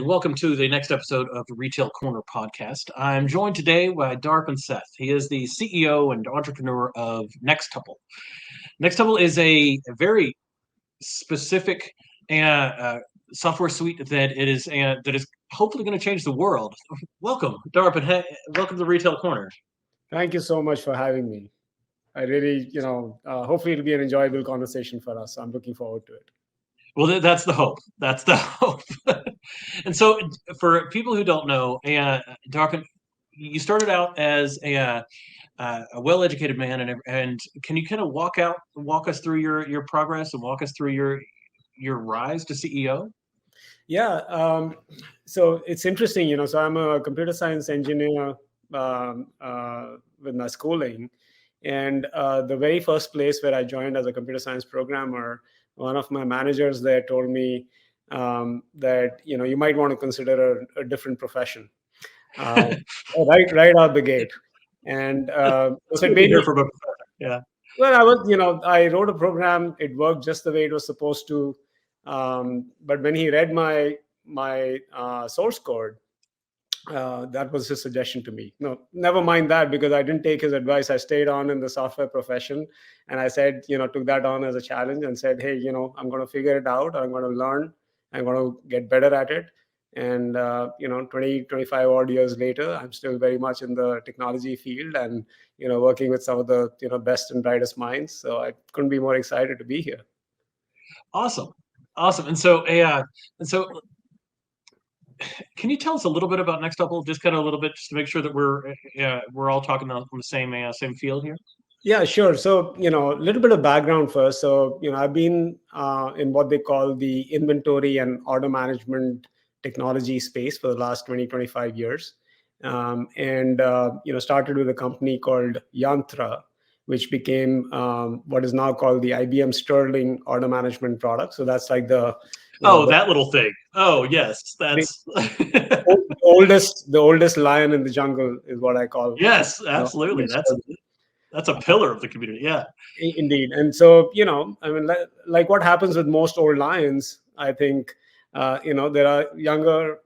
Welcome to the next episode of the Retail Corner podcast. I'm joined today by Darpan Seth. He is the CEO and entrepreneur of Nextuple. Nextuple is a very specific software suite that is hopefully going to change the world. Welcome, Darpan. Welcome to the Retail Corner. Thank you so much for having me. I really, hopefully it'll be an enjoyable conversation for us. I'm looking forward to it. Well, that's the hope. That's the hope. And so, for people who don't know, Darpan, you started out as a well-educated man, and can you kind of walk us through your progress and walk us through your rise to CEO? Yeah. So it's interesting, So I'm a computer science engineer with my schooling, and the very first place where I joined as a computer science programmer, one of my managers there told me that you might want to consider a different profession, right out the gate. And so it made me, yeah. Well, I wrote a program. It worked just the way it was supposed to. But when he read my source code, that was his suggestion to me. No, never mind that, because I didn't take his advice. I stayed on in the software profession, and I said, took that on as a challenge and said, hey, I'm going to figure it out. I'm going to learn. I'm going to get better at it. And 20, 25 odd years later, I'm still very much in the technology field and working with some of the best and brightest minds. So I couldn't be more excited to be here. Awesome. And so can you tell us a little bit about Nextuple, just kind of a little bit, just to make sure that we're all talking on the same field here? Yeah, sure. So, a little bit of background first. So, I've been in what they call the inventory and order management technology space for the last 20, 25 years. And started with a company called Yantra, which became what is now called the IBM Sterling order management product. So that's like that little thing. Oh, yes. That's the oldest lion in the jungle is what I call. Yes, absolutely. That's a pillar of the community. Yeah, indeed. And so, I mean, like what happens with most old lions, I think, there are younger,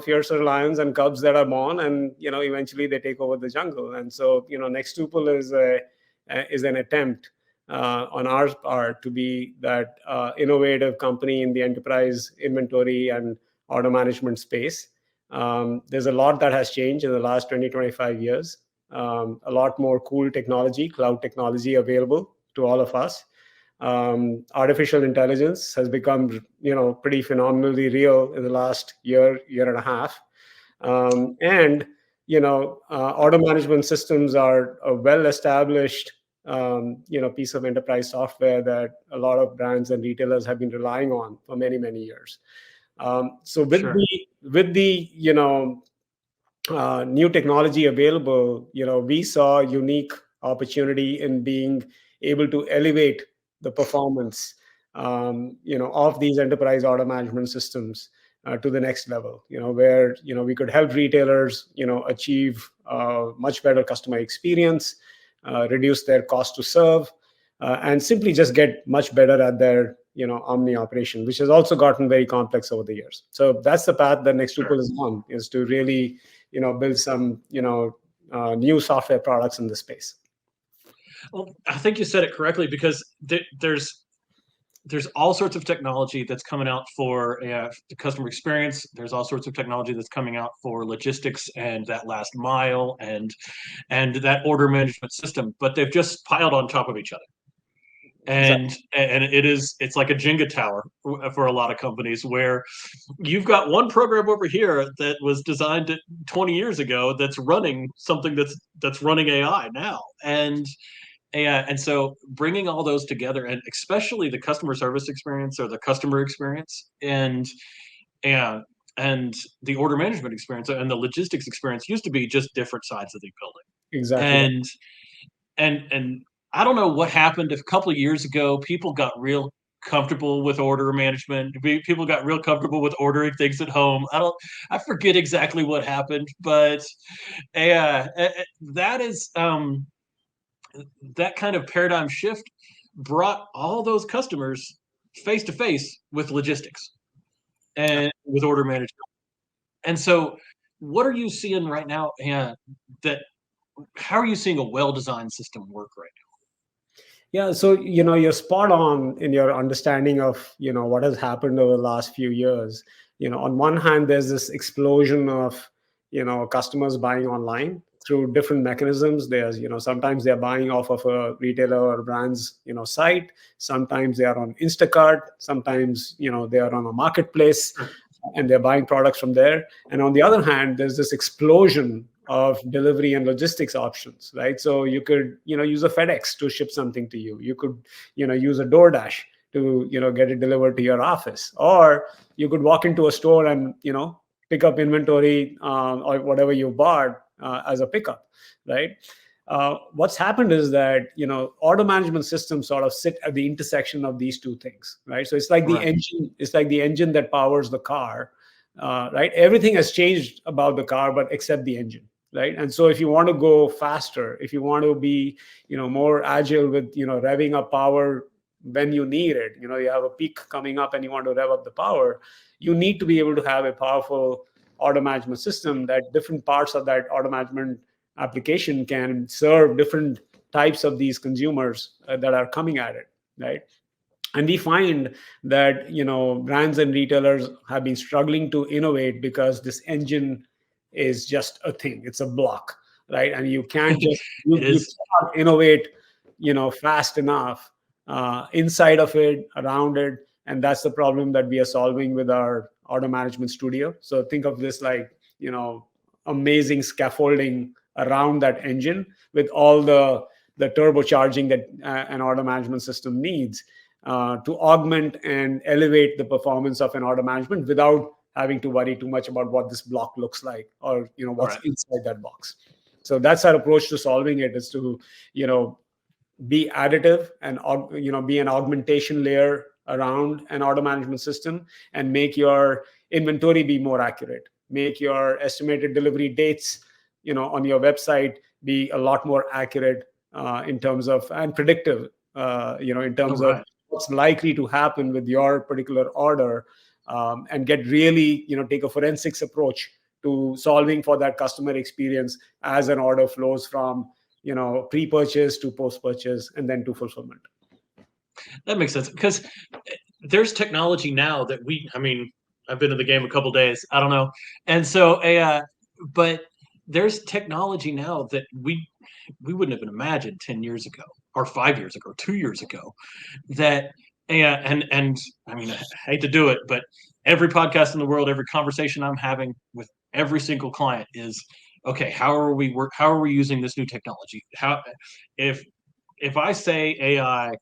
fiercer lions and cubs that are born, and, eventually they take over the jungle. And so, Nextuple is an attempt on our part to be that innovative company in the enterprise inventory and order management space. There's a lot that has changed in the last 20, 25 years. A lot more cool technology, cloud technology available to all of us. Artificial intelligence has become, pretty phenomenally real in the last year and a half. And order management systems are a well-established, piece of enterprise software that a lot of brands and retailers have been relying on for many, many years. So with the new technology available, we saw a unique opportunity in being able to elevate the performance, of these enterprise order management systems to the next level. Where we could help retailers, achieve much better customer experience, reduce their cost to serve, and simply just get much better at their omni operation, which has also gotten very complex over the years. So that's the path that Nextuple is on, is to really build some new software products in this space. Well, I think you said it correctly, because there's all sorts of technology that's coming out for the customer experience. There's all sorts of technology that's coming out for logistics and that last mile and that order management system, but they've just piled on top of each other. And it's like a Jenga tower for a lot of companies, where you've got one program over here that was designed 20 years ago that's running something that's running AI now. And so bringing all those together, and especially the customer service experience, or the customer experience, and the order management experience and the logistics experience, used to be just different sides of the building. Exactly. And I don't know what happened. A couple of years ago, people got real comfortable with order management. People got real comfortable with ordering things at home. I forget exactly what happened, but that is that kind of paradigm shift brought all those customers face to face with logistics and with order management. And so, what are you seeing right now? That how are you seeing a well-designed system work right Yeah, so you're spot on in your understanding of what has happened over the last few years. On one hand, there's this explosion of customers buying online through different mechanisms. There's sometimes they're buying off of a retailer or brand's site. Sometimes they are on Instacart. Sometimes they are on a marketplace, now? and they're buying products from there. And on the other hand, there's this explosion of delivery and logistics options, right? So you could use a FedEx to ship something to you. You could use a DoorDash to get it delivered to your office, or you could walk into a store and pick up inventory or whatever you bought as a pickup, right? What's happened is that auto management systems sort of sit at the intersection of these two things, right? So it's like the Right. engine. It's like the engine that powers the car, right? Everything has changed about the car, but except the engine, right? And so if you want to go faster, if you want to be more agile with revving up power when you need it, you have a peak coming up and you want to rev up the power, you need to be able to have a powerful auto management system that different parts of that auto management application can serve different types of these consumers that are coming at it, right? And we find that brands and retailers have been struggling to innovate because this engine is just a thing. It's a block, right? And you can't just It you is. cannot innovate fast enough inside of it, around it. And that's the problem that we are solving with our auto management studio. So think of this like amazing scaffolding around that engine with all the turbocharging that an auto management system needs to augment and elevate the performance of an auto management without having to worry too much about what this block looks like, or what's Right. inside that box. So that's our approach to solving it, is to you know be additive and be an augmentation layer around an auto management system, and make your inventory be more accurate, make your estimated delivery dates on your website be a lot more accurate in terms of, and predictive in All terms of right. what's likely to happen with your particular order, and get really take a forensics approach to solving for that customer experience as an order flows from pre-purchase to post-purchase and then to fulfillment. That makes sense because there's technology now that I mean, I've been in the game a couple days. I don't know, and so but there's technology now that we wouldn't have imagined 10 years ago, or 5 years ago, 2 years ago. That and I mean, I hate to do it, but every podcast in the world, every conversation I'm having with every single client is, okay, how are we using this new technology? How if I say AI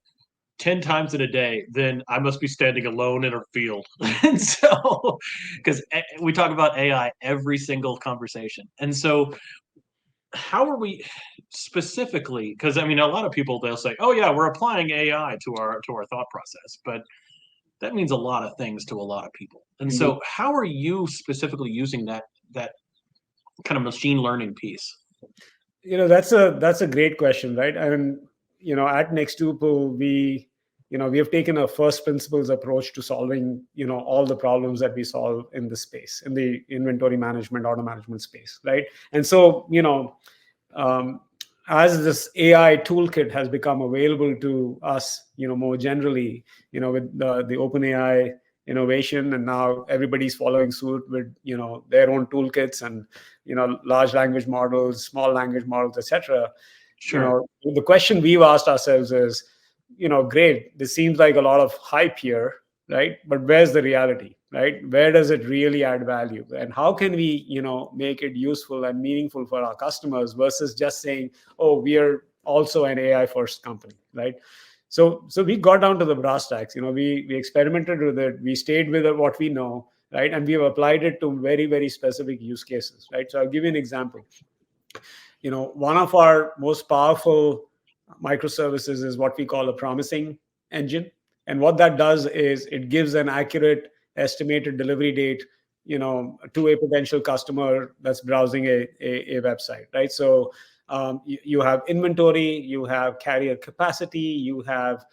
10 times in a day, then I must be standing alone in a field. And so, because we talk about AI every single conversation. And so, how are we specifically? Because I mean, a lot of people, they'll say, "Oh yeah, we're applying AI to our thought process," but that means a lot of things to a lot of people. And Indeed. so, how are you specifically using that kind of machine learning piece? That's a great question, right? I mean, at Nextuple, we have taken a first principles approach to solving all the problems that we solve in the space, in the inventory management, auto management space, right? And so um, as this AI toolkit has become available to us more generally, with the open AI innovation, and now everybody's following suit with their own toolkits, and large language models, small language models, etc. Sure. The question we've asked ourselves is, great, this seems like a lot of hype here, right? But where's the reality, right? Where does it really add value, and how can we make it useful and meaningful for our customers, versus just saying, oh, we are also an AI first company, right? So we got down to the brass tacks. We experimented with it, we stayed with what we know, right? And we have applied it to very, very specific use cases, right? So I'll give you an example. One of our most powerful microservices is what we call a promising engine. And what that does is it gives an accurate estimated delivery date to a potential customer that's browsing a website, right? So you have inventory, you have carrier capacity, you have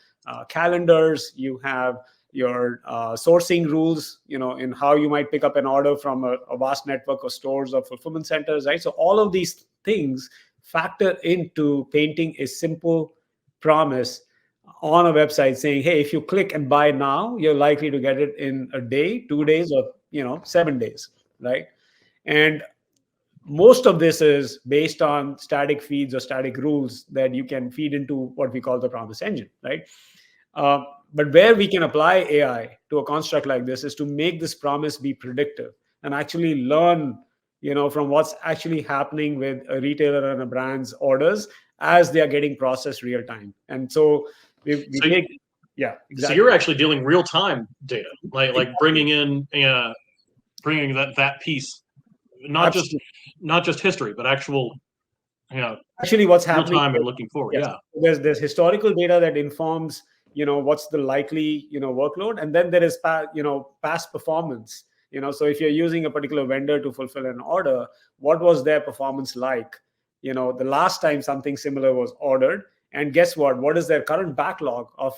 calendars, you have your sourcing rules, in how you might pick up an order from a vast network of stores or fulfillment centers, right? So all of these things factor into painting a simple promise on a website saying, hey, if you click and buy now, you're likely to get it in a day, 2 days, or 7 days, right? And most of this is based on static feeds or static rules that you can feed into what we call the promise engine, right? Uh, but where we can apply AI to a construct like this is to make this promise be predictive and actually learn, from what's actually happening with a retailer and a brand's orders as they are getting processed real time. And so we So, take, yeah, so exactly. you're actually dealing real time data, like bringing in bringing that piece, not just history, but actual Actually what's real happening time and is, looking forward. yes, Yeah. there's historical data that informs what's the likely workload, and then there is past performance. So if you're using a particular vendor to fulfill an order, what was their performance like the last time something similar was ordered, and guess what is their current backlog of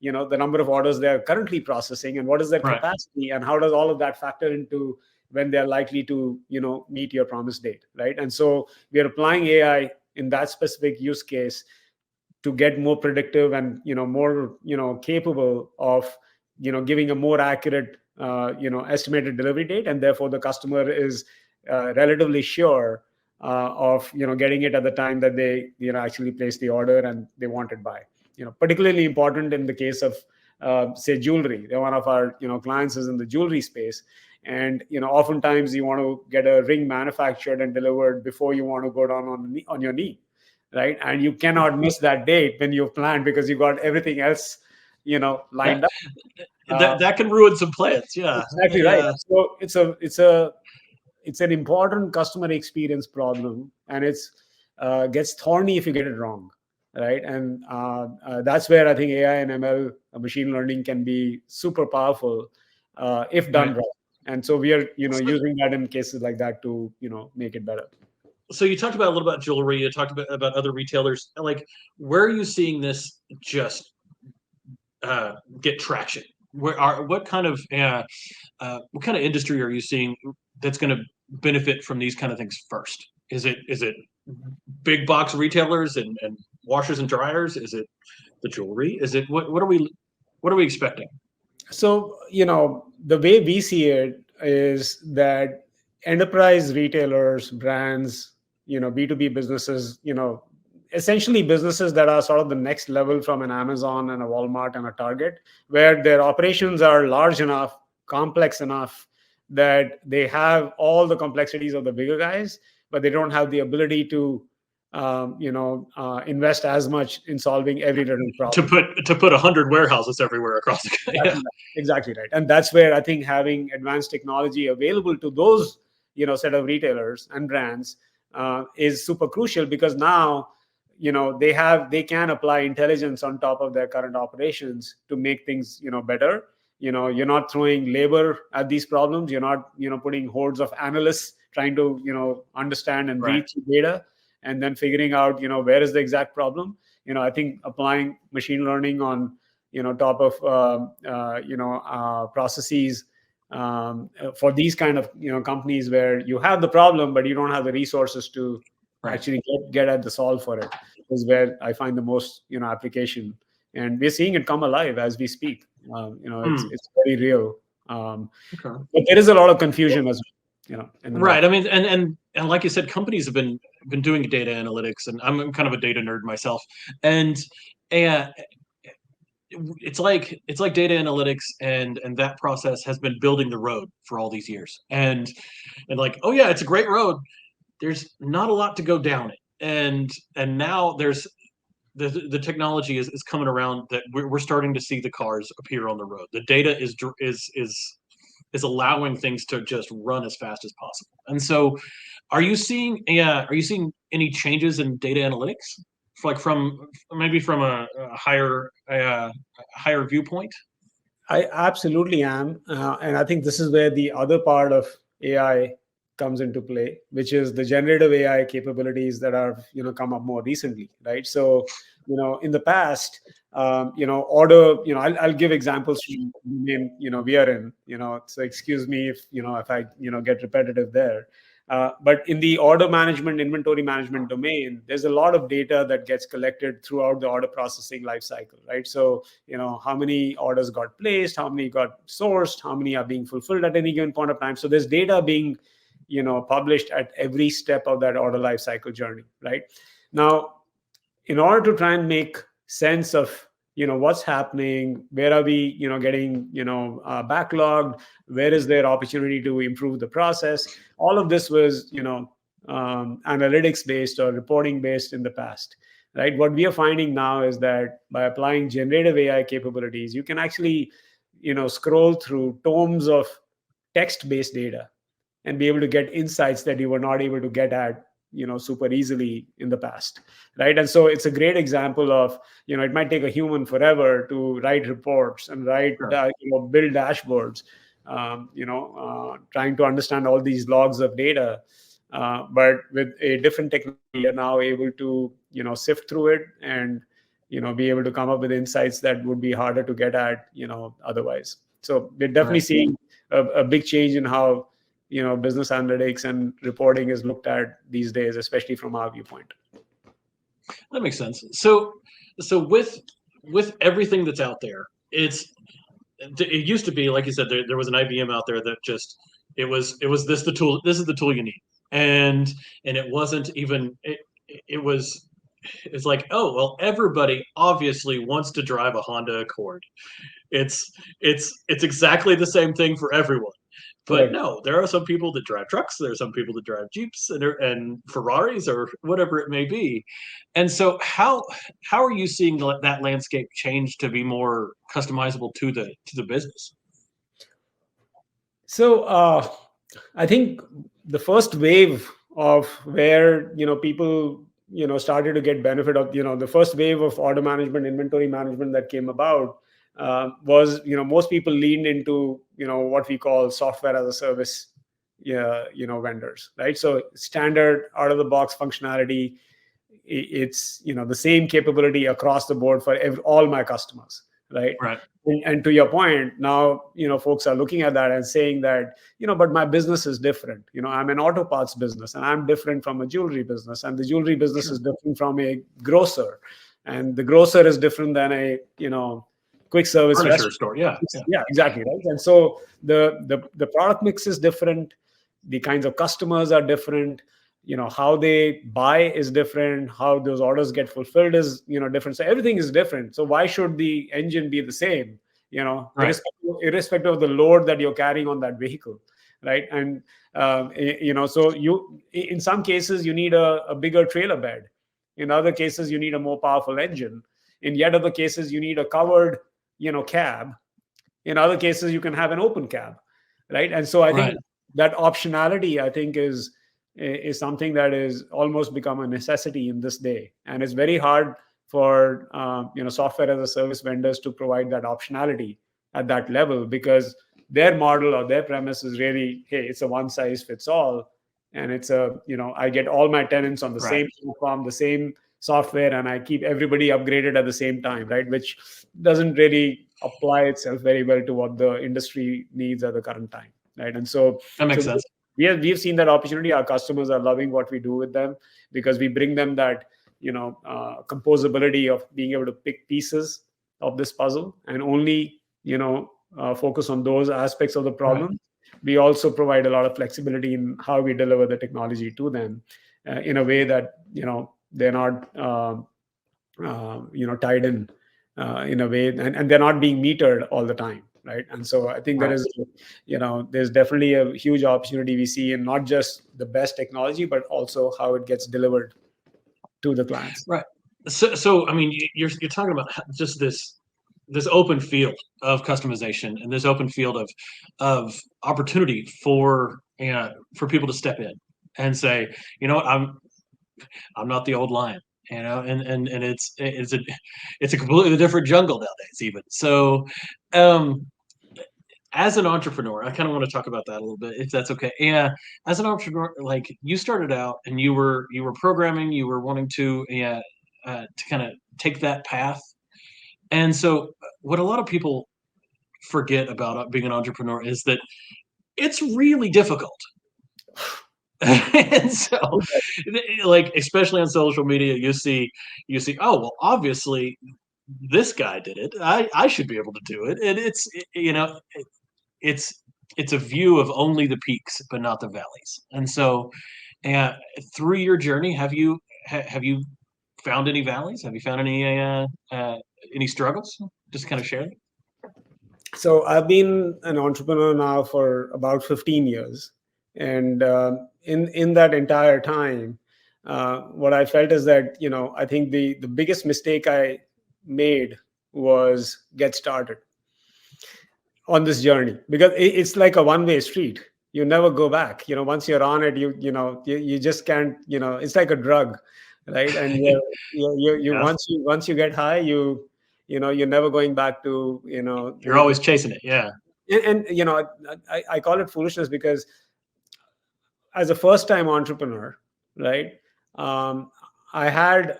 the number of orders they're currently processing, and what is their Right. capacity, and how does all of that factor into when they're likely to meet your promise date, right? And so we are applying AI in that specific use case to get more predictive and more capable of giving a more accurate estimated delivery date, and therefore the customer is relatively sure of getting it at the time that they actually place the order and they want it by. Particularly important in the case of say jewelry. One of our clients is in the jewelry space, and oftentimes you want to get a ring manufactured and delivered before you want to go down on your knee, right? And you cannot miss that date when you've planned, because you got everything else lined up. That can ruin some plans. Yeah. Exactly right. So it's an important customer experience problem, and it's gets thorny if you get it wrong, right? And that's where I think AI and ML, machine learning, can be super powerful if done right. And so we are using that in cases like that to make it better. So you talked about a little about jewelry. You talked about other retailers. Like, where are you seeing this just get traction? What kind of industry are you seeing that's going to benefit from these kind of things first? Is it big box retailers and washers and dryers? Is it the jewelry? Is it what are we expecting? So the way we see it is that enterprise retailers, brands, B2B businesses, essentially businesses that are sort of the next level from an Amazon and a Walmart and a Target, where their operations are large enough, complex enough, that they have all the complexities of the bigger guys, but they don't have the ability to invest as much in solving every little problem. To put 100 warehouses everywhere across the country. Exactly right. And that's where I think having advanced technology available to those set of retailers and brands is super crucial, because now they can apply intelligence on top of their current operations to make things better. You're not throwing labor at these problems. You're not putting hordes of analysts trying to understand and read through data and then figuring out where is the exact problem. I think applying machine learning on top of processes for these kind of companies where you have the problem but you don't have the resources to actually get at the solve for it, is where I find the most application, and we're seeing it come alive as we speak. It's very real, but there is a lot of confusion as well. Right. I mean, and like you said, companies have been doing data analytics, and I'm kind of a data nerd myself, and it's like data analytics and that process has been building the road for all these years, and like, oh yeah, it's a great road. There's not a lot to go down it, and now there's the technology is coming around that we're starting to see the cars appear on the road. The data is allowing things to just run as fast as possible. And so, are you seeing any changes in data analytics, like from a higher viewpoint? I absolutely am, and I think this is where the other part of AI comes into play, which is the generative AI capabilities that have come up more recently, right? So in the past, order, I'll give examples from the domain we are in, so excuse me if I get repetitive there. But in the order management, inventory management domain, there's a lot of data that gets collected throughout the order processing lifecycle, right? So, how many orders got placed, how many got sourced, how many are being fulfilled at any given point of time. So there's data being, published at every step of that order lifecycle journey, right? Now, in order to try and make sense of what's happening, where are we getting backlogged, where is there opportunity to improve the process, all of this was analytics based or reporting based in the past, right? What we are finding now is that by applying generative AI capabilities, you can actually scroll through tomes of text based data and be able to get insights that you were not able to get at super easily in the past, right? And so it's a great example of it might take a human forever to write reports and write Sure. build dashboards, trying to understand all these logs of data, but with a different technology you're now able to sift through it and be able to come up with insights that would be harder to get at otherwise. So we're definitely Right. seeing a big change in how business analytics and reporting is looked at these days, especially from our viewpoint. That makes sense. So with everything that's out there, it used to be, like you said, there was an IBM out there that just this is the tool you need, and it wasn't even it's like, oh well, everybody obviously wants to drive a Honda Accord. It's exactly the same thing for everyone. But Correct. no, there are some people that drive trucks. There are some people that drive Jeeps and Ferraris or whatever it may be. And so, how are you seeing that landscape change to be more customizable to the business? So I think the first wave of where people started to get benefit of the first wave of order management, inventory management that came about was most people leaned into what we call software as a service, yeah, vendors, right? So standard out of the box functionality, it's the same capability across the board for all my customers, right? Right. And to your point, now folks are looking at that and saying that but my business is different. I'm an auto parts business, and I'm different from a jewelry business, and the jewelry business Sure. is different from a grocer, and the grocer is different than a quick service Furniture restaurant. store. Yeah. Yeah. Yeah, exactly, right. And so the product mix is different, the kinds of customers are different, how they buy is different, how those orders get fulfilled is different. So everything is different. So why should the engine be the same, Right. irrespective of the load that you're carrying on that vehicle, right? And so you, in some cases you need a bigger trailer bed, in other cases you need a more powerful engine, in yet other cases you need a covered cab, in other cases you can have an open cab, right? And so I Right. think that optionality, I think, is something that is almost become a necessity in this day, and it's very hard for software as a service vendors to provide that optionality at that level, because their model or their premise is really, hey, it's a one size fits all, and it's I get all my tenants on the Right. same platform, the same software, and I keep everybody upgraded at the same time, right? Which doesn't really apply itself very well to what the industry needs at the current time, right? And That so makes sense. we've seen that opportunity. Our customers are loving what we do with them, because we bring them that composability of being able to pick pieces of this puzzle and only focus on those aspects of the Right. problem. We also provide a lot of flexibility in how we deliver the technology to them, in a way that they're not tied in a way, and they're not being metered all the time, right? And so I think Right. there's definitely a huge opportunity we see in not just the best technology, but also how it gets delivered to the clients. Right. So I mean, you're talking about just this open field of customization and this open field of opportunity for people to step in and say, you know what, I'm not the old lion, and it's a completely different jungle nowadays even. So, um, as an entrepreneur, I kind of want to talk about that a little bit, if that's okay. Yeah, as an entrepreneur, like you started out and you were programming, you were wanting to kind of take that path. And so, what a lot of people forget about being an entrepreneur is that it's really difficult. And so, like especially on social media, you see, oh well, obviously this guy did it. I should be able to do it. And it's it's a view of only the peaks but not the valleys. And so, uh, through your journey, have you found any valleys? Have you found any struggles? Just kind of share. So I've been an entrepreneur now for about 15 years, and in that entire time, what I felt is that I think the biggest mistake I made was get started on this journey, because it's like a one-way street. You never go back. Once you're on it, you just can't. It's like a drug, right? And you Yeah, once you get high, you're never going back to you're always chasing it. Yeah, and I call it foolishness, because as a first time entrepreneur, right, um, I had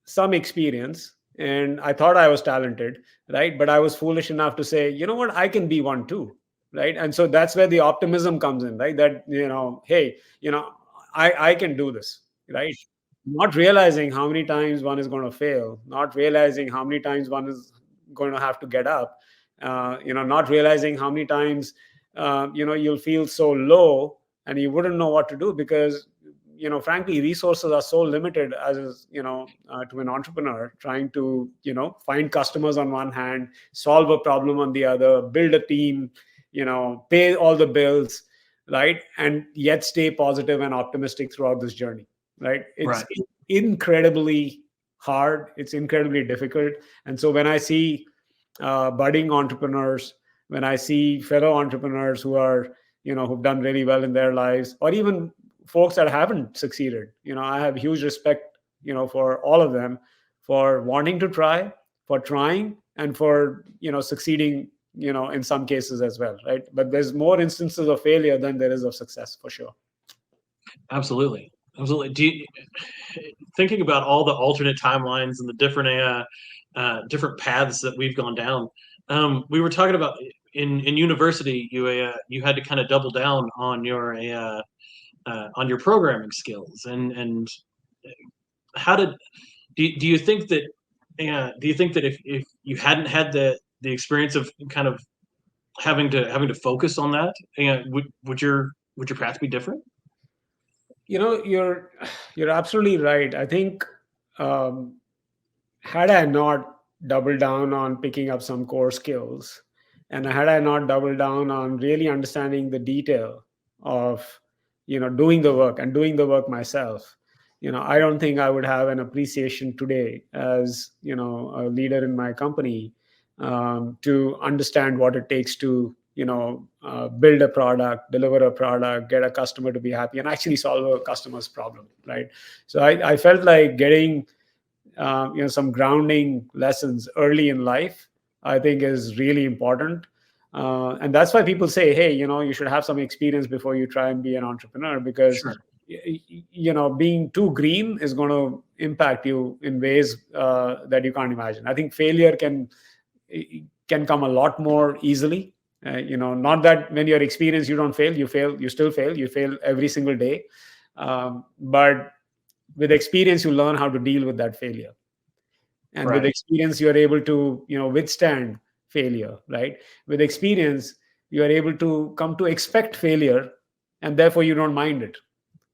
some experience and I thought I was talented, right? But I was foolish enough to say, you know what, I can be one too, right? And so that's where the optimism comes in, right? That, hey, I can do this, right? Not realizing how many times one is going to fail, not realizing how many times one is going to have to get up, not realizing how many times, you'll feel so low and you wouldn't know what to do, because frankly resources are so limited as to an entrepreneur trying to find customers on one hand, solve a problem on the other, build a team, pay all the bills, right, and yet stay positive and optimistic throughout this journey, right? It's right. incredibly hard, it's incredibly difficult. And so when I see budding entrepreneurs, when I see fellow entrepreneurs who are who've done really well in their lives, or even folks that haven't succeeded, I have huge respect for all of them, for wanting to try, for trying, and for succeeding in some cases as well, right? But there's more instances of failure than there is of success, for sure. Absolutely, absolutely. Thinking about all the alternate timelines and the different paths that we've gone down, we were talking about in university, you had to kind of double down on your programming skills, and how did do you think that if you hadn't had the experience of kind of having to focus on that, would your path be different? You're absolutely right. I think, um, had I not doubled down on picking up some core skills, and had I not doubled down on really understanding the detail of doing the work and doing the work myself, I don't think I would have an appreciation today as a leader in my company, to understand what it takes to build a product, deliver a product, get a customer to be happy, and actually solve a customer's problem, right? So I felt like getting some grounding lessons early in life, I think, is really important. And that's why people say, hey, you should have some experience before you try and be an entrepreneur, because Sure. being too green is going to impact you in ways that you can't imagine. I think failure can come a lot more easily. Not that when you're experienced you don't fail, you still fail, you fail every single day. But with experience you learn how to deal with that failure, and with Right. experience you're able to withstand failure, right? With experience you are able to come to expect failure, and therefore you don't mind it,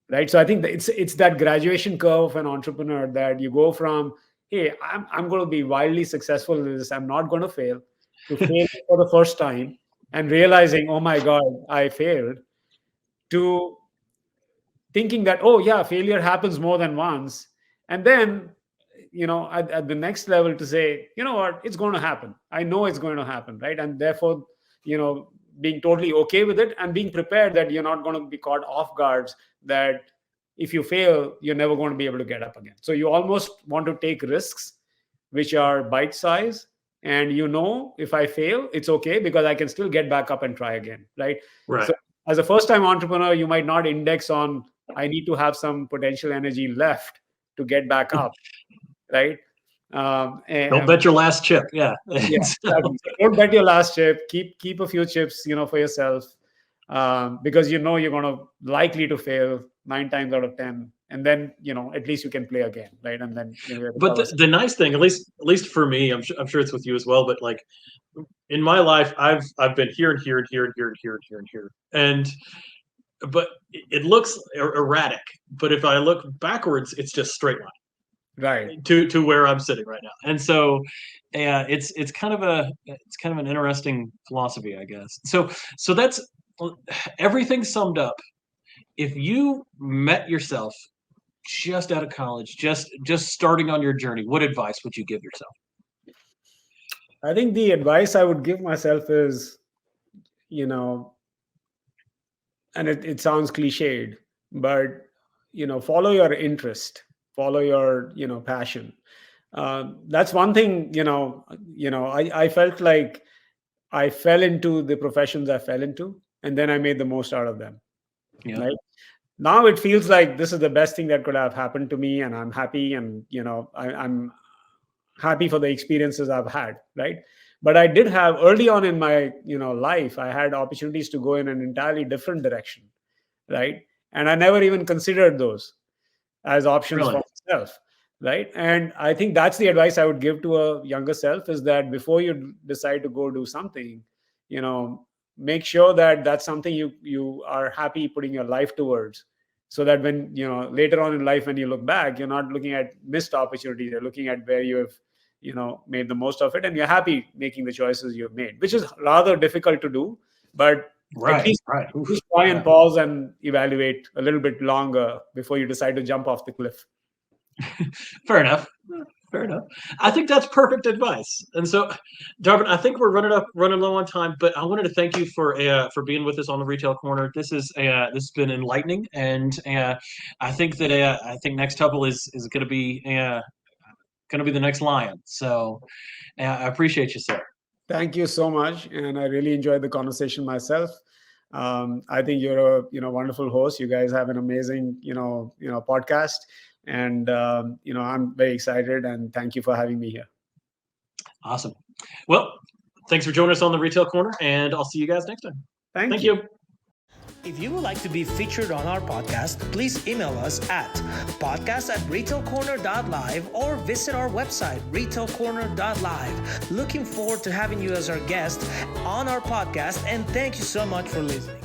right? So I think that it's that graduation curve of an entrepreneur, that you go from, hey, I'm going to be wildly successful in this, I'm not going to fail, to fail for the first time and realizing, oh my god, I failed, to thinking that, oh yeah, failure happens more than once, and then at the next level to say, you know what, it's going to happen, I know it's going to happen, right? And therefore being totally okay with it, and being prepared that you're not going to be caught off guards, that if you fail you're never going to be able to get up again. So you almost want to take risks which are bite size, And if I fail, it's okay because I can still get back up and try again, right? Right. So as a first time entrepreneur, you might not index on, I need to have some potential energy left to get back up, right? Don't bet your last chip. Yeah. Yeah, So- exactly. So don't bet your last chip. Keep a few chips, for yourself, because you're going to likely to fail 9 times out of 10, and then at least you can play again, right? And then but recover. the nice thing, at least for me, I'm sure it's with you as well. But like in my life, I've been here and here and here and here and here and here and here, and but it looks erratic. But if I look backwards, it's just straight line Right. to where I'm sitting right now. And so, it's kind of an interesting philosophy, I guess. So that's everything summed up. If you met yourself just out of college, just starting on your journey, what advice would you give yourself? I think the advice I would give myself is, and it sounds cliched, but follow your interest, follow your passion. That's one thing. I felt like I fell into the professions I fell into, and then I made the most out of them. Yeah. Right now, it feels like this is the best thing that could have happened to me, and I'm happy, and I'm happy for the experiences I've had. Right, but I did have early on in my life, I had opportunities to go in an entirely different direction. Right, and I never even considered those as options Really? for myself. Right, and I think that's the advice I would give to a younger self, is that before you decide to go do something, you know make sure that that's something you are happy putting your life towards, so that when later on in life, when you look back, you're not looking at missed opportunities, you're looking at where you have made the most of it, and you're happy making the choices you've made, which is rather difficult to do. But at Right. least Right. Oof. just try and Yeah. pause and evaluate a little bit longer before you decide to jump off the cliff. Fair enough. Fair enough. I think that's perfect advice. And so, Darpan, I think we're running low on time, but I wanted to thank you for being with us on the Retail Corner. This has been enlightening, and I think Nextuple is going to be the next lion. So I appreciate you, sir. Thank you so much, and I really enjoyed the conversation myself. I think you're a wonderful host. You guys have an amazing podcast, and I'm very excited. And thank you for having me here. Awesome. Well, thanks for joining us on the Retail Corner, and I'll see you guys next time. Thank you. If you would like to be featured on our podcast, please email us at podcast@retailcorner.live or visit our website, retailcorner.live. Looking forward to having you as our guest on our podcast, and thank you so much for listening.